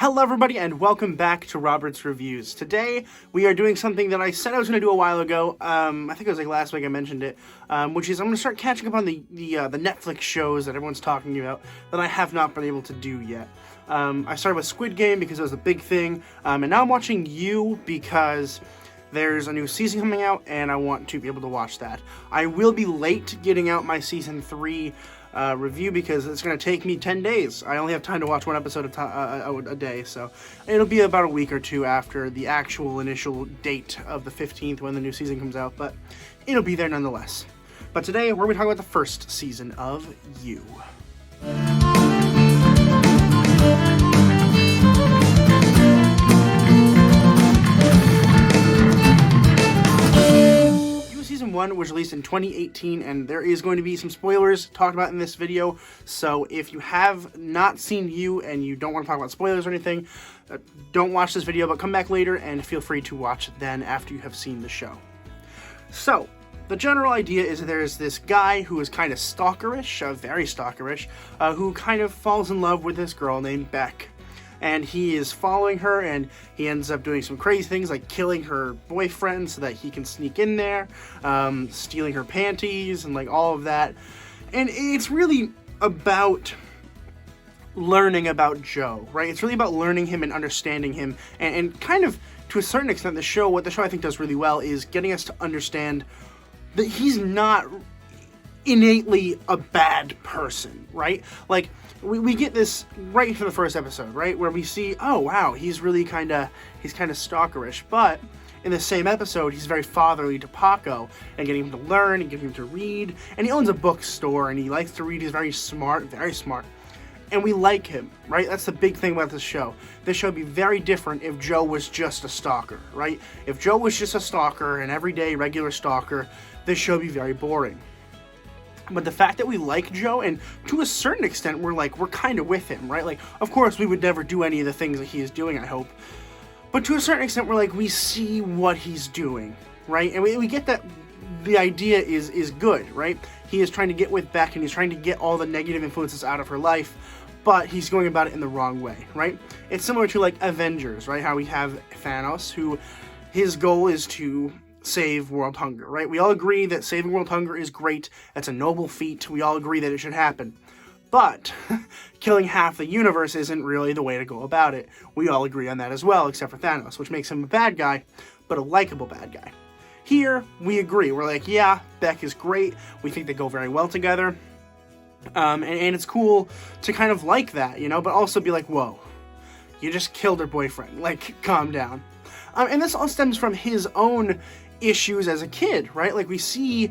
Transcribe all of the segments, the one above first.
Hello everybody and welcome back to Robert's Reviews. Today we are doing something that I said I was going to do a while ago. I think it was like last week I mentioned it, which is I'm going to start catching up on the Netflix shows that everyone's talking about that I have not been able to do yet. I started with Squid Game because it was a big thing, and now I'm watching You because there's a new season coming out and I want to be able to watch that. I will be late getting out my Season 3 review because it's going to take me 10 days. I only have time to watch one episode a day, so it'll be about a week or two after the actual initial date of the 15th when the new season comes out, but it'll be there nonetheless. But today, we're going to talk about the first season of You. Season 1 was released in 2018, and there is going to be some spoilers talked about in this video, so if you have not seen You and you don't want to talk about spoilers or anything, don't watch this video, but come back later and feel free to watch it then after you have seen the show. So, the general idea is that there's this guy who is kind of stalkerish, very stalkerish, who kind of falls in love with this girl named Beck. And he is following her, and he ends up doing some crazy things like killing her boyfriend so that he can sneak in there, stealing her panties, and like all of that. And it's really about learning about Joe, right? It's really about learning him and understanding him, and kind of, to a certain extent, what the show I think does really well is getting us to understand that he's not innately a bad person, right? Like, we get this right from the first episode, right? Where we see, oh wow, he's kind of stalkerish, but in the same episode, he's very fatherly to Paco, and getting him to learn, and getting him to read, and he owns a bookstore, and he likes to read, he's very smart, and we like him, right? That's the big thing about this show. This show would be very different if Joe was just a stalker, right? If Joe was just a stalker, an everyday, regular stalker, this show would be very boring. But the fact that we like Joe, and to a certain extent, we're kind of with him, right? Like, of course, we would never do any of the things that he is doing, I hope. But to a certain extent, we see what he's doing, right? And we get that the idea is good, right? He is trying to get with Beck, and he's trying to get all the negative influences out of her life, but he's going about it in the wrong way, right? It's similar to, like, Avengers, right? How we have Thanos, who his goal is to save world hunger, right? We all agree that saving world hunger is great. That's a noble feat. We all agree that it should happen. But killing half the universe isn't really the way to go about it. We all agree on that as well, except for Thanos, which makes him a bad guy, but a likable bad guy. Here, we agree. We're like, yeah, Beck is great. We think they go very well together. And it's cool to kind of like that, you know, but also be like, whoa, you just killed her boyfriend. Like, calm down. And this all stems from his own issues as a kid, right? Like, we see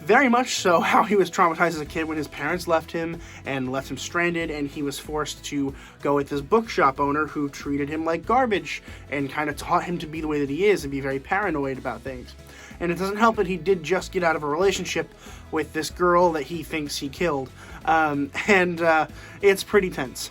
very much so how he was traumatized as a kid when his parents left him and left him stranded, and he was forced to go with this bookshop owner who treated him like garbage and kind of taught him to be the way that he is and be very paranoid about things. And it doesn't help that he did just get out of a relationship with this girl that he thinks he killed, and it's pretty tense.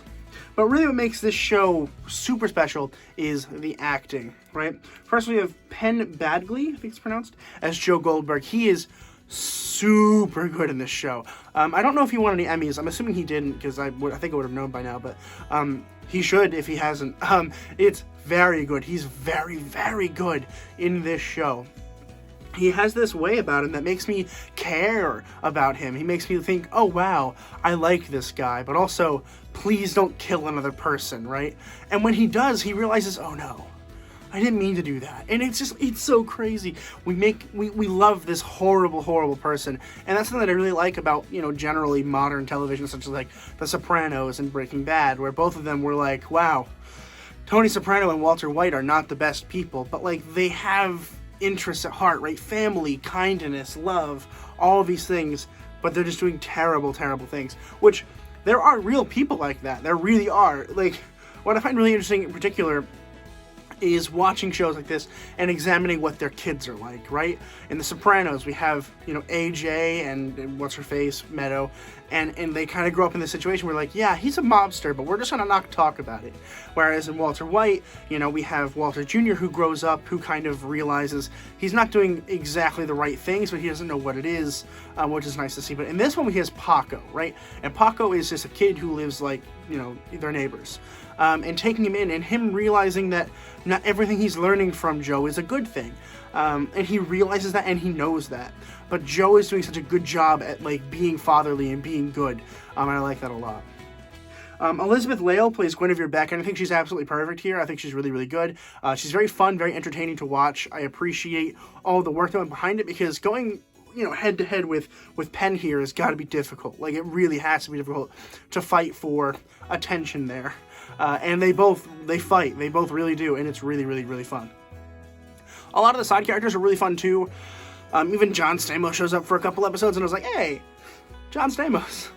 But really what makes this show super special is the acting, right? First we have Penn Badgley, I think it's pronounced, as Joe Goldberg. He is super good in this show. I don't know if he won any Emmys. I'm assuming he didn't, because I think I would have known by now, but he should if he hasn't. It's very good. He's very, very good in this show. He has this way about him that makes me care about him. He makes me think, oh wow, I like this guy, but also, please don't kill another person, right? And when he does, he realizes, oh no, I didn't mean to do that. And it's so crazy. We love this horrible, horrible person. And that's something that I really like about, you know, generally modern television, such as like The Sopranos and Breaking Bad, where both of them were like, wow, Tony Soprano and Walter White are not the best people, but like they have interests at heart, right? Family, kindness, love, all of these things, but they're just doing terrible, terrible things, which there are real people like that. There really are. Like, what I find really interesting in particular is watching shows like this and examining what their kids are like, right? In The Sopranos, we have, you know, AJ and what's-her-face, Meadow, and they kind of grow up in this situation where, like, yeah, he's a mobster, but we're just gonna not talk about it. Whereas in Walter White, you know, we have Walter Jr. who grows up, who kind of realizes he's not doing exactly the right things, but he doesn't know what it is, which is nice to see. But in this one, he has Paco, right? And Paco is just a kid who lives, like, you know, their neighbors. and taking him in, and him realizing that not everything he's learning from Joe is a good thing. And he realizes that, and he knows that. But Joe is doing such a good job at like being fatherly and being good, and I like that a lot. Elizabeth Lail plays Guinevere Beck, and I think she's absolutely perfect here. I think she's really, really good. She's very fun, very entertaining to watch. I appreciate all the work that went behind it, because going, you know, head to head with Penn here has got to be difficult. Like, it really has to be difficult to fight for attention there. And they fight. They both really do, and it's really, really, really fun. A lot of the side characters are really fun too. Even John Stamos shows up for a couple episodes, and I was like, hey, John Stamos.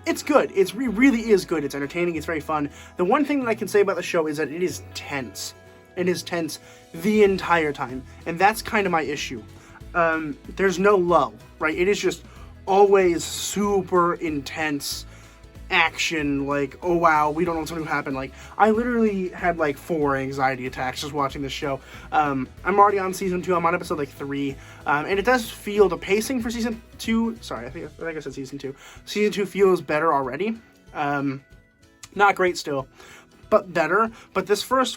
It's good. It really is good. It's entertaining. It's very fun. The one thing that I can say about the show is that it is tense. It is tense the entire time, and that's kind of my issue. There's no lull, right? It is just always super intense action, like, oh wow, we don't know what's going to happen. Like, I literally had like 4 anxiety attacks just watching this show. I'm already on season 2. I'm on episode like 3, and it does feel, the pacing for season 2, sorry, I think I said season 2. Season 2 feels better already. Not great still, but better. But this first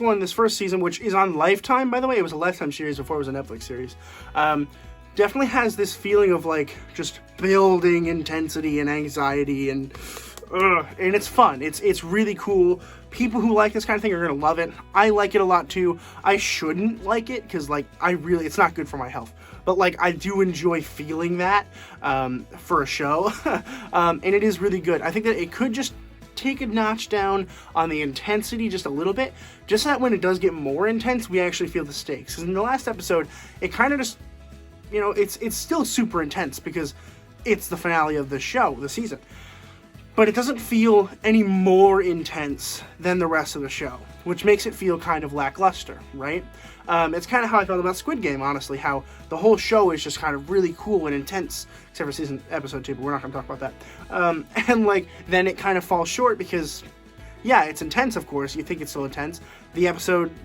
season, which is on Lifetime, by the way, it was a Lifetime series before it was a Netflix series, definitely has this feeling of like just building intensity and anxiety, and it's fun. It's really cool. People who like this kind of thing are gonna love it. I like it a lot too. I shouldn't like it because like it's not good for my health. But like I do enjoy feeling that for a show, and it is really good. I think that it could just take a notch down on the intensity just a little bit, just so that when it does get more intense, we actually feel the stakes. Because in the last episode, it kind of just, you know, it's still super intense because it's the finale of the show, the season. But it doesn't feel any more intense than the rest of the show, which makes it feel kind of lackluster, right? It's kind of how I felt about Squid Game, honestly, how the whole show is just kind of really cool and intense, except for episode 2, but we're not going to talk about that. And, like, then it kind of falls short because, yeah, it's intense, of course. You think it's still intense. The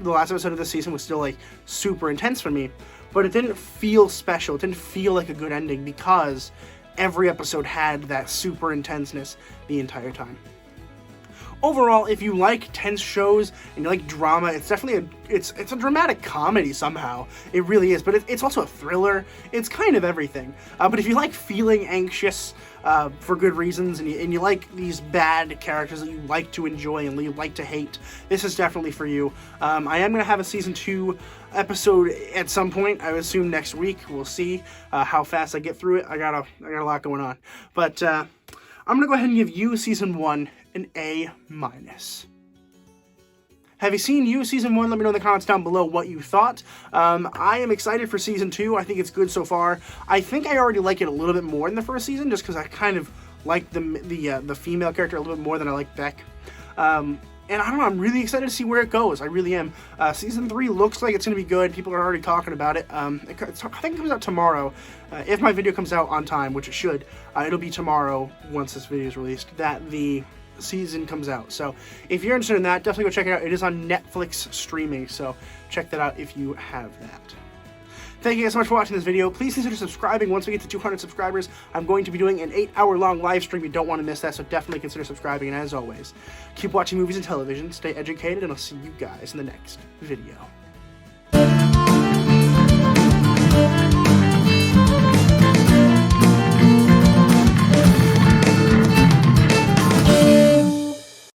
last episode of this season was still, like, super intense for me, but it didn't feel special. It didn't feel like a good ending because every episode had that super intenseness the entire time. Overall, if you like tense shows and you like drama, it's definitely it's a dramatic comedy somehow. It really is, but it's also a thriller. It's kind of everything. But if you like feeling anxious for good reasons, and you like these bad characters that you like to enjoy and you like to hate, this is definitely for you. I am going to have a season 2 episode at some point. I would assume next week. We'll see how fast I get through it. I got a lot going on, but I'm going to go ahead and give you season 1 an A-. Have you seen you season 1? Let me know in the comments down below what you thought. I am excited for season 2. I think it's good so far. I think I already like it a little bit more than the first season, just because I kind of like the female character a little bit more than I like Beck. And I don't know, I'm really excited to see where it goes. I really am. Season 3 looks like it's going to be good. People are already talking about it. I think it comes out tomorrow. If my video comes out on time, which it should, it'll be tomorrow once this video is released, that the season comes out. So if you're interested in that, definitely go check it out. It is on Netflix streaming, so check that out if you have that. Thank you guys so much for watching this video. Please consider subscribing. Once we get to 200 subscribers, I'm going to be doing an 8-hour-long live stream. You don't want to miss that, so definitely consider subscribing. And as always, keep watching movies and television, stay educated, and I'll see you guys in the next video.